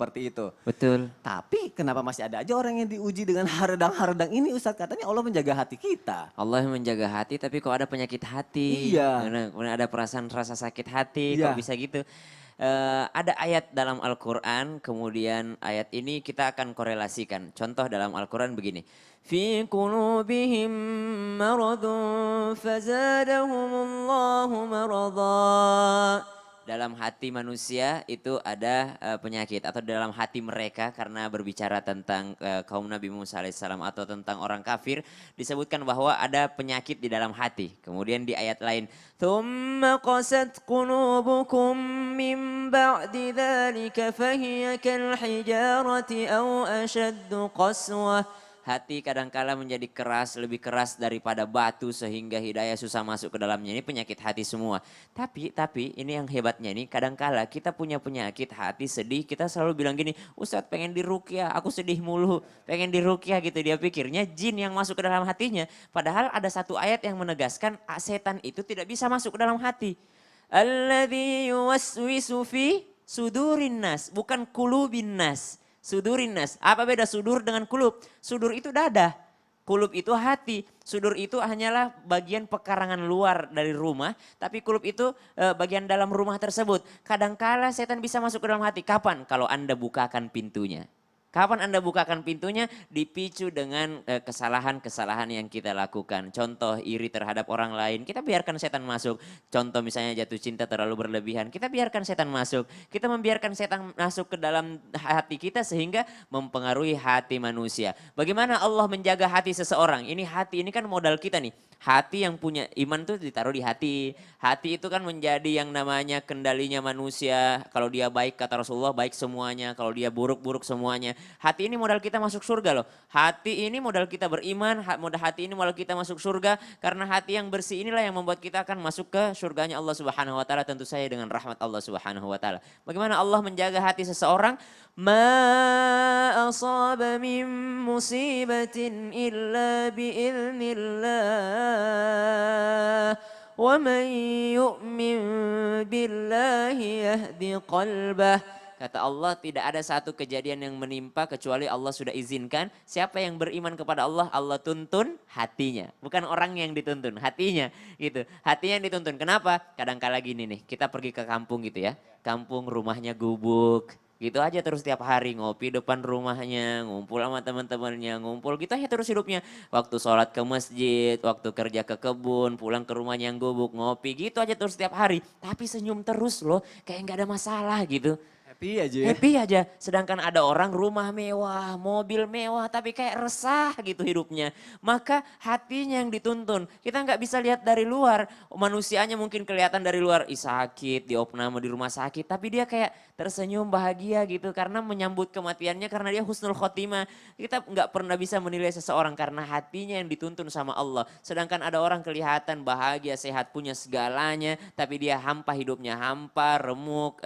seperti itu. Betul. Tapi kenapa masih ada aja orang yang diuji dengan haredang-haredang ini Ustadz? Katanya Allah menjaga hati kita. Allah yang menjaga hati tapi kok ada penyakit hati. Iya. Kemudian ada perasaan rasa sakit hati, kok Iya. bisa gitu. Ada ayat dalam Al-Quran, kemudian ayat ini kita akan korelasikan. Contoh dalam Al-Quran begini. Fi qulubihim maradun fazadahumullahu marada. Dalam hati manusia itu ada penyakit atau dalam hati mereka karena berbicara tentang kaum Nabi Musa alaihissalam atau tentang orang kafir disebutkan bahwa ada penyakit di dalam hati. Kemudian di ayat lain, "Tsumma qasat qulubukum min ba'di dzalika fahiya kal hijarati aw ashaddu qaswah." Hati kadangkala menjadi keras, lebih keras daripada batu sehingga hidayah susah masuk ke dalamnya. Ini penyakit hati semua. Tapi ini yang hebatnya ini kadangkala kita punya penyakit hati sedih, kita selalu bilang gini, Ustadz pengen diruqyah, aku sedih mulu, pengen diruqyah gitu. Dia pikirnya jin yang masuk ke dalam hatinya. Padahal ada satu ayat yang menegaskan setan itu tidak bisa masuk ke dalam hati. Alladzi yuwaswisu fi sudurin nas, bukan kulubin nas. Sudurin nas. Apa beda sudur dengan kulub? Sudur itu dada. Kulub itu hati. Sudur itu hanyalah bagian pekarangan luar dari rumah. Tapi kulub itu bagian dalam rumah tersebut. Kadangkala setan bisa masuk ke dalam hati. Kapan? Kalau Anda bukakan pintunya. Kapan Anda bukakan pintunya? Dipicu dengan kesalahan-kesalahan yang kita lakukan. Contoh iri terhadap orang lain, kita biarkan setan masuk. Contoh misalnya jatuh cinta terlalu berlebihan, kita biarkan setan masuk. Kita membiarkan setan masuk ke dalam hati kita sehingga mempengaruhi hati manusia. Bagaimana Allah menjaga hati seseorang? Ini hati, ini kan modal kita nih. Hati yang punya iman tuh ditaruh di hati. Hati itu kan menjadi yang namanya kendalinya manusia. Kalau dia baik kata Rasulullah baik semuanya. Kalau dia buruk-buruk semuanya. Hati ini modal kita masuk surga loh. Hati ini modal kita beriman. Hati ini modal kita masuk surga. Karena hati yang bersih inilah yang membuat kita akan masuk ke surganya Allah Subhanahu Wa Taala. Tentu saja dengan rahmat Allah Subhanahu Wa Taala. Bagaimana Allah menjaga hati seseorang? Ma asaba min musibatin illa biiznillah. Wa man yu'min billahi yahdi qalbah. Kata Allah tidak ada satu kejadian yang menimpa kecuali Allah sudah izinkan. Siapa yang beriman kepada Allah, Allah tuntun hatinya. Bukan orang yang dituntun, hatinya gitu. Hatinya yang dituntun. Kenapa? Kadang-kala gini nih, kita pergi ke kampung gitu ya. Kampung rumahnya gubuk. Gitu aja terus tiap hari ngopi depan rumahnya, ngumpul sama teman-temannya, ngumpul gitu aja terus hidupnya. Waktu sholat ke masjid, waktu kerja ke kebun, pulang ke rumahnya yang gubuk, ngopi gitu aja terus tiap hari. Tapi senyum terus loh, kayak nggak ada masalah gitu. Happy aja ya. Happy aja, sedangkan ada orang rumah mewah, mobil mewah, tapi kayak resah gitu hidupnya. Maka hatinya yang dituntun. Kita nggak bisa lihat dari luar, manusianya mungkin kelihatan dari luar, sakit, diopname di rumah sakit, tapi dia kayak tersenyum bahagia gitu karena menyambut kematiannya karena dia husnul khotimah. Kita nggak pernah bisa menilai seseorang karena hatinya yang dituntun sama Allah. Sedangkan ada orang kelihatan bahagia, sehat, punya segalanya, tapi dia hampa hidupnya, hampa, remuk,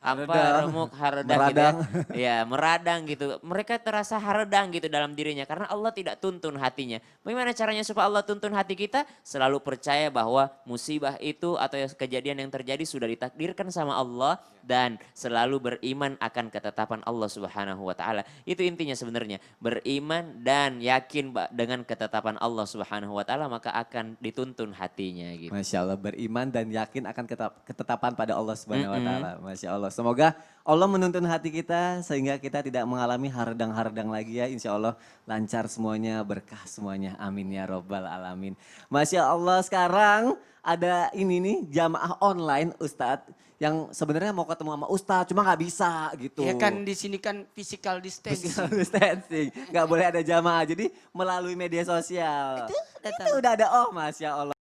remuk, haredang gitu ya. Meradang. Ya, meradang gitu. Mereka terasa haredang gitu dalam dirinya karena Allah tidak tuntun hatinya. Bagaimana caranya supaya Allah tuntun hati kita? Selalu percaya bahwa musibah itu atau kejadian yang terjadi sudah ditakdirkan sama Allah dan selalu beriman akan ketetapan Allah Subhanahu wa taala. Itu intinya sebenarnya. Beriman dan yakin dengan ketetapan Allah Subhanahu wa taala maka akan dituntun hatinya gitu. Masya Allah, beriman dan yakin akan ketetapan pada Allah Subhanahu Wa Taala. Masya Allah. Semoga Allah menuntun hati kita sehingga kita tidak mengalami haredang-haredang lagi ya. Insya Allah lancar semuanya, berkah semuanya. Amin ya robbal alamin. Masya Allah, sekarang ada ini nih jamaah online Ustadz yang sebenarnya mau ketemu sama Ustadz cuma nggak bisa gitu. Ya kan di sini kan physical distancing. Physical distancing, nggak boleh ada jamaah. Jadi melalui media sosial. Itu udah ada, oh Masya Allah.